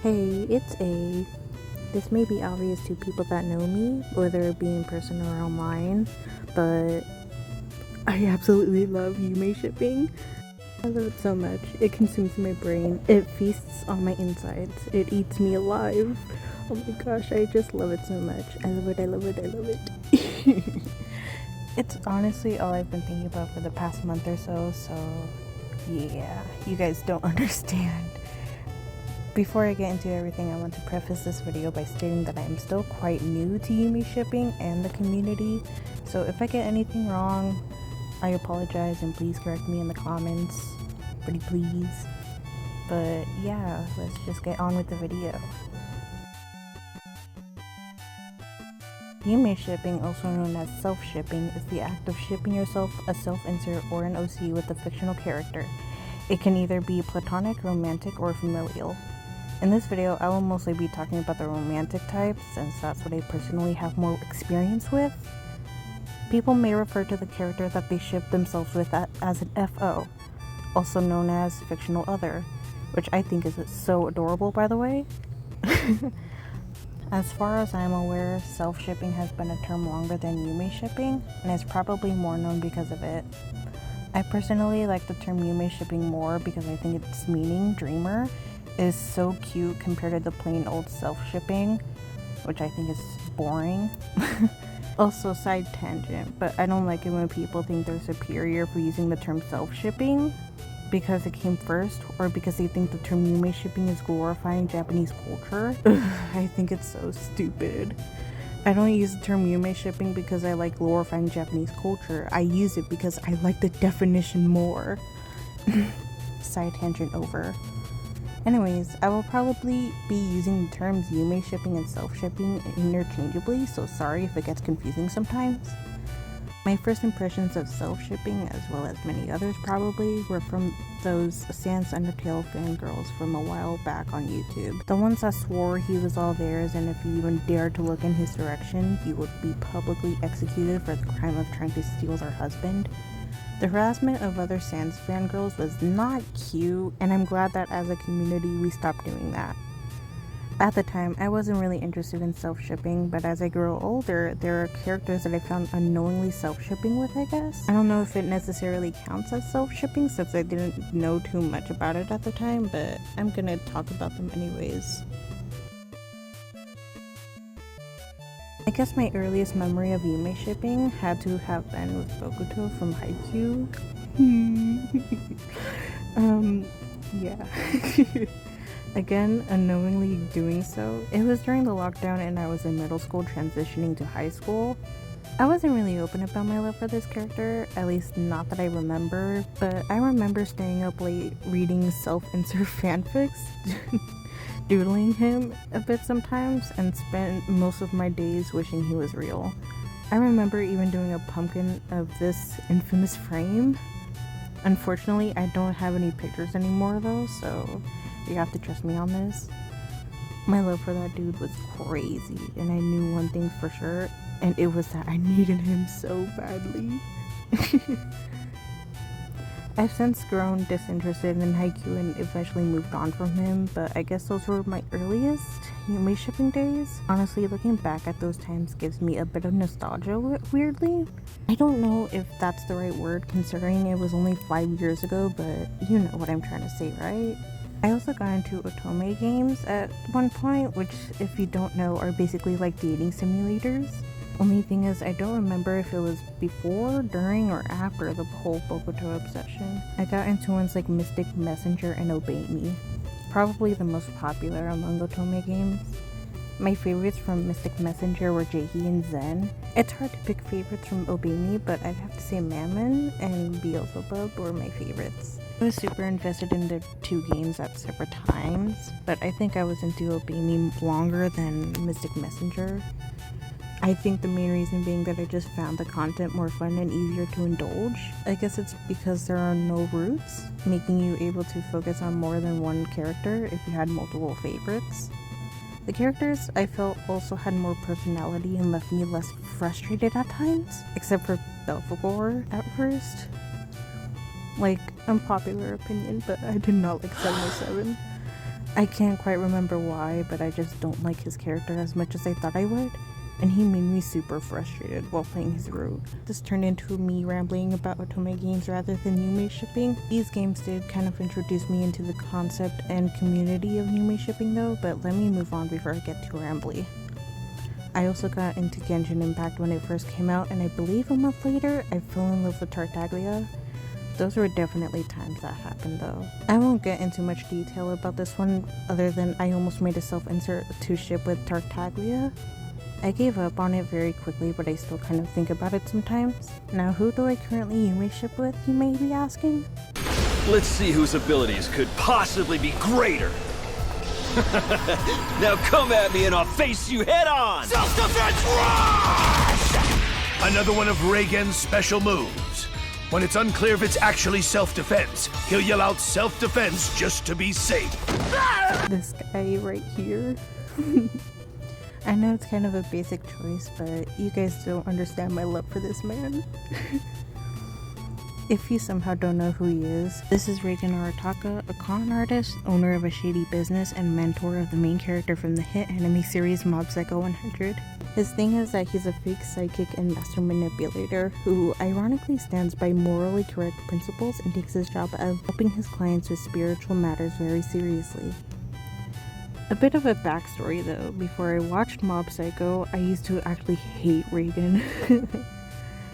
Hey, it's A. This may be obvious to people that know me, whether it be in person or online, but I absolutely love Yumeshipping. I love it so much. It consumes my brain. It feasts on my insides. It eats me alive. Oh my gosh, I just love it so much. I love it, I love it, I love it. It's honestly all I've been thinking about for the past month or so, yeah, you guys don't understand. Before I get into everything, I want to preface this video by stating that I am still quite new to Yumeshipping and the community, so if I get anything wrong, I apologize and please correct me in the comments, pretty please. But yeah, let's just get on with the video. Yumeshipping, also known as self-shipping, is the act of shipping yourself, a self-insert, or an OC with a fictional character. It can either be platonic, romantic, or familial. In this video, I will mostly be talking about the romantic type, since that's what I personally have more experience with. People may refer to the character that they ship themselves with as an FO, also known as fictional other, which I think is so adorable, by the way. As far as I'm aware, self-shipping has been a term longer than Yumeshipping, and is probably more known because of it. I personally like the term Yumeshipping more because I think its meaning, dreamer, is so cute compared to the plain old self-shipping, which I think is boring. Also, side tangent, but I don't like it when people think they're superior for using the term self-shipping because it came first, or because they think the term Yumeshipping is glorifying Japanese culture. I think it's so stupid. I don't use the term Yumeshipping because I like glorifying Japanese culture. I use it because I like the definition more. Side tangent over. Anyways, I will probably be using the terms Yumeshipping and self-shipping interchangeably, so sorry if it gets confusing sometimes. My first impressions of self-shipping, as well as many others probably, were from those Sans Undertale fangirls from a while back on YouTube. The ones that swore he was all theirs, and if you even dared to look in his direction, you would be publicly executed for the crime of trying to steal their husband. The harassment of other Sans fangirls was not cute, and I'm glad that as a community we stopped doing that. At the time, I wasn't really interested in self-shipping, but as I grow older, there are characters that I found unknowingly self-shipping with, I guess. I don't know if it necessarily counts as self-shipping since I didn't know too much about it at the time, but I'm gonna talk about them anyways. I guess my earliest memory of Yumeshipping had to have been with Bokuto from Haikyuu. Yeah. Again, unknowingly doing so. It was during the lockdown and I was in middle school transitioning to high school. I wasn't really open about my love for this character, at least not that I remember, but I remember staying up late reading self-insert fanfics, doodling him a bit sometimes, and spent most of my days wishing he was real. I remember even doing a pumpkin of this infamous frame. Unfortunately, I don't have any pictures anymore though, so you have to trust me on this. My love for that dude was crazy, and I knew one thing for sure, and it was that I needed him so badly. I've since grown disinterested in Haikyuu and eventually moved on from him, but I guess those were my earliest Yumeshipping days. Honestly, looking back at those times gives me a bit of nostalgia, weirdly. I don't know if that's the right word considering it was only 5 years ago, but you know what I'm trying to say, right? I also got into otome games at one point, which, if you don't know, are basically like dating simulators. Only thing is, I don't remember if it was before, during, or after the whole Bokuto obsession. I got into ones like Mystic Messenger and Obey Me, probably the most popular among otome games. My favorites from Mystic Messenger were Jaehi and Zen. It's hard to pick favorites from Obey Me, but I'd have to say Mammon and Beelzebub were my favorites. I was super invested in the two games at separate times, but I think I was into Obey Me longer than Mystic Messenger. I think the main reason being that I just found the content more fun and easier to indulge. I guess it's because there are no roots, making you able to focus on more than one character if you had multiple favorites. The characters, I felt, also had more personality and left me less frustrated at times, except for Belphegor at first. Like, unpopular opinion, but I did not like 707. I can't quite remember why, but I just don't like his character as much as I thought I would. And he made me super frustrated while playing his route. This turned into me rambling about otome games rather than Yumeshipping. These games did kind of introduce me into the concept and community of Yumeshipping though, but let me move on before I get too rambly. I also got into Genshin Impact when it first came out, and I believe a month later, I fell in love with Tartaglia. Those were definitely times that happened though. I won't get into much detail about this one other than I almost made a self-insert to ship with Tartaglia. I gave up on it very quickly, but I still kind of think about it sometimes. Now, who do I currently Yumeship with, you may be asking? Let's see whose abilities could possibly be greater. Now come at me and I'll face you head on! Self-defense rush! Another one of Reigen's special moves. When it's unclear if it's actually self-defense, he'll yell out self-defense just to be safe. This guy right here. I know it's kind of a basic choice, but you guys don't understand my love for this man. If you somehow don't know who he is, this is Reigen Arataka, a con artist, owner of a shady business, and mentor of the main character from the hit anime series Mob Psycho 100. His thing is that he's a fake psychic and master manipulator who ironically stands by morally correct principles and takes his job of helping his clients with spiritual matters very seriously. A bit of a backstory though, before I watched Mob Psycho, I used to actually hate Reigen.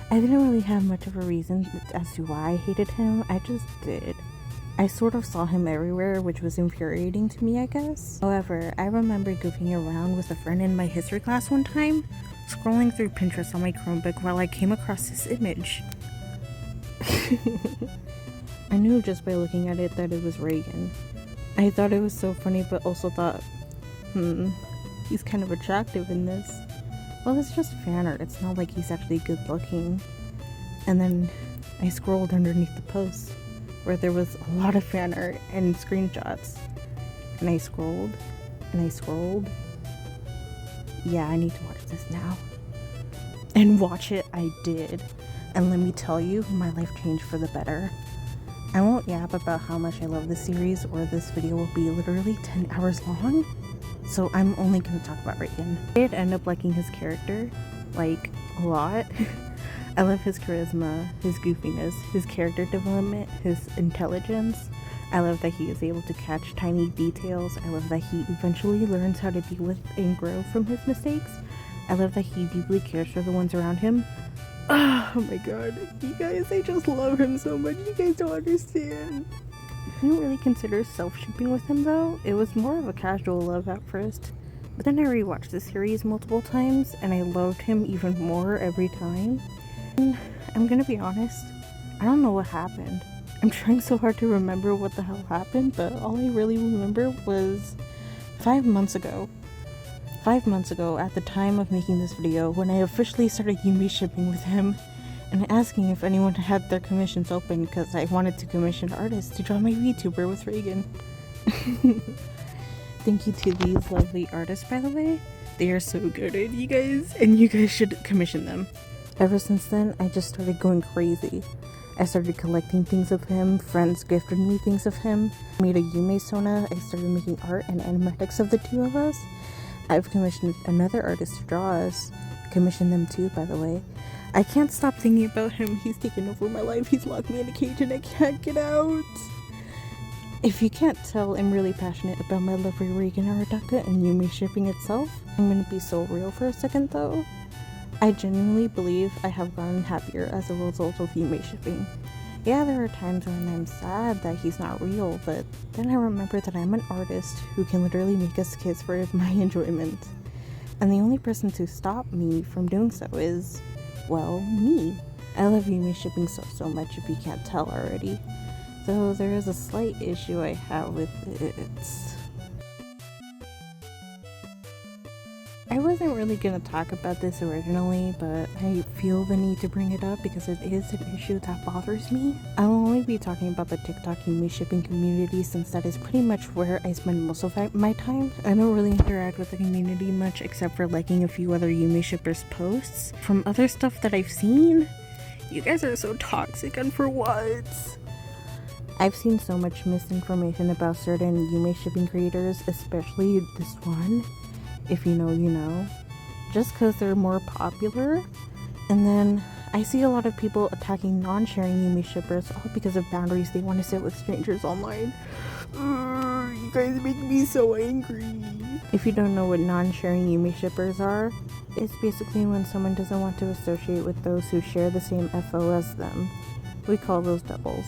I didn't really have much of a reason as to why I hated him, I just did. I sort of saw him everywhere, which was infuriating to me, I guess. However, I remember goofing around with a friend in my history class one time, scrolling through Pinterest on my Chromebook while I came across this image. I knew just by looking at it that it was Reigen. I thought it was so funny, but also thought, he's kind of attractive in this. Well, it's just fan art, it's not like he's actually good looking. And then I scrolled underneath the post, where there was a lot of fan art and screenshots. And I scrolled, and I scrolled. Yeah, I need to watch this now. And watch it, I did. And let me tell you, my life changed for the better. I won't yap about how much I love this series, or this video will be literally 10 hours long, so I'm only going to talk about Reigen. I did end up liking his character, like, a lot. I love his charisma, his goofiness, his character development, his intelligence. I love that he is able to catch tiny details. I love that he eventually learns how to deal with and grow from his mistakes. I love that he deeply cares for the ones around him. Oh my god, you guys, I just love him so much, you guys don't understand. I didn't really consider self-shipping with him though, it was more of a casual love at first. But then I rewatched the series multiple times, and I loved him even more every time. And I'm gonna be honest, I don't know what happened. I'm trying so hard to remember what the hell happened, but all I really remember was 5 months ago. 5 months ago, at the time of making this video, when I officially started Yumeshipping with him and asking if anyone had their commissions open because I wanted to commission artists to draw my VTuber with Reigen. Thank you to these lovely artists, by the way. They are so good, you guys, and you guys should commission them. Ever since then, I just started going crazy. I started collecting things of him, friends gifted me things of him, I made a Yume Sona, I started making art and animatics of the two of us. I've commissioned another artist to draw us. Commissioned them too, by the way. I can't stop thinking about him. He's taken over my life. He's locked me in a cage and I can't get out. If you can't tell, I'm really passionate about my love for Reigen Arataka and Yumeshipping itself. I'm gonna be so real for a second though. I genuinely believe I have gotten happier as a result of Yumeshipping. Yeah, there are times when I'm sad that he's not real, but then I remember that I'm an artist who can literally make us kiss for my enjoyment. And the only person to stop me from doing so is, well, me. I love Yumeshipping so much if you can't tell already. Though there is a slight issue I have with it. I wasn't really gonna talk about this originally, but I feel the need to bring it up because it is an issue that bothers me. I'll only be talking about the TikTok Yumeshipping community since that is pretty much where I spend most of my time. I don't really interact with the community much except for liking a few other Yumeshippers posts. From other stuff that I've seen, you guys are so toxic, and for what? I've seen so much misinformation about certain Yumeshipping creators, especially this one. If you know, you know. Just because they're more popular. And then I see a lot of people attacking non-sharing Yumeshippers all because of boundaries they want to set with strangers online. You guys make me so angry. If you don't know what non-sharing Yumeshippers are, it's basically when someone doesn't want to associate with those who share the same FO as them. We call those doubles.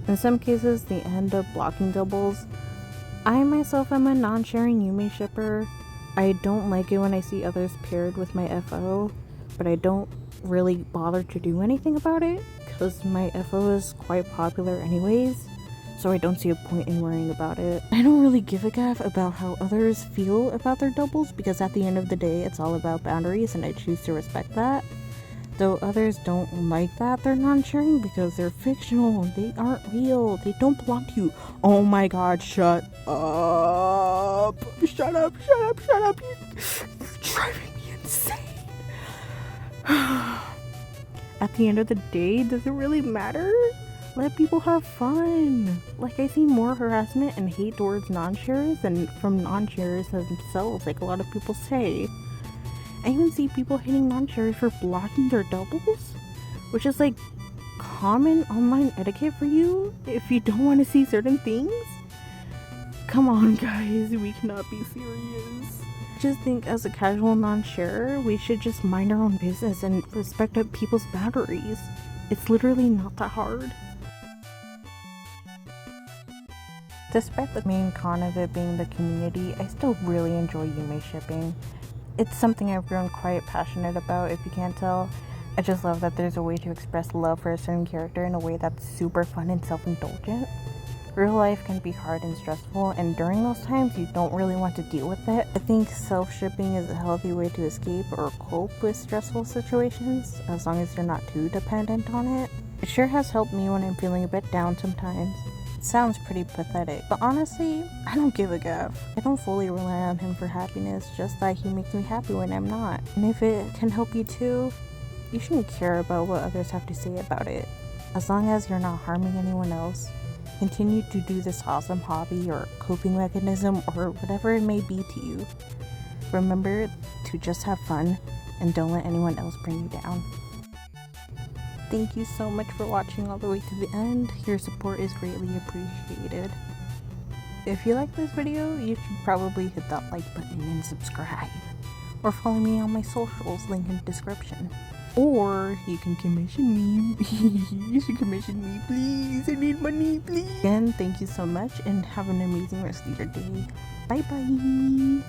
In some cases, they end up blocking doubles. I myself am a non-sharing Yumeshipper. I don't like it when I see others paired with my FO, but I don't really bother to do anything about it because my FO is quite popular anyways, so I don't see a point in worrying about it. I don't really give a gaff about how others feel about their doubles because at the end of the day, it's all about boundaries and I choose to respect that. Though others don't like that they're non-sharing because they're fictional, they aren't real, they don't belong to you. Oh my god, shut up! Shut up, shut up, shut up! You're driving me insane. At the end of the day, does it really matter? Let people have fun. Like, I see more harassment and hate towards non-sharers than from non-sharers themselves, like a lot of people say. I even see people hating non-sharers for blocking their doubles, which is like common online etiquette for you if you don't want to see certain things. Come on guys, we cannot be serious. I just think as a casual non-sharer, we should just mind our own business and respect people's boundaries. It's literally not that hard. Despite the main con of it being the community, I still really enjoy Yumeshipping. It's something I've grown quite passionate about, if you can't tell. I just love that there's a way to express love for a certain character in a way that's super fun and self-indulgent. Real life can be hard and stressful, and during those times you don't really want to deal with it. I think self-shipping is a healthy way to escape or cope with stressful situations, as long as you're not too dependent on it. It sure has helped me when I'm feeling a bit down sometimes. Sounds pretty pathetic, but honestly, I don't give a gaff. I don't fully rely on him for happiness, just that he makes me happy when I'm not. And if it can help you too, you shouldn't care about what others have to say about it. As long as you're not harming anyone else, continue to do this awesome hobby or coping mechanism or whatever it may be to you. Remember to just have fun and don't let anyone else bring you down. Thank you so much for watching all the way to the end. Your support is greatly appreciated. If you like this video, you should probably hit that like button and subscribe. Or follow me on my socials, link in the description. Or you can commission me. You should commission me, please. I need money, please. Again, thank you so much and have an amazing rest of your day. Bye bye.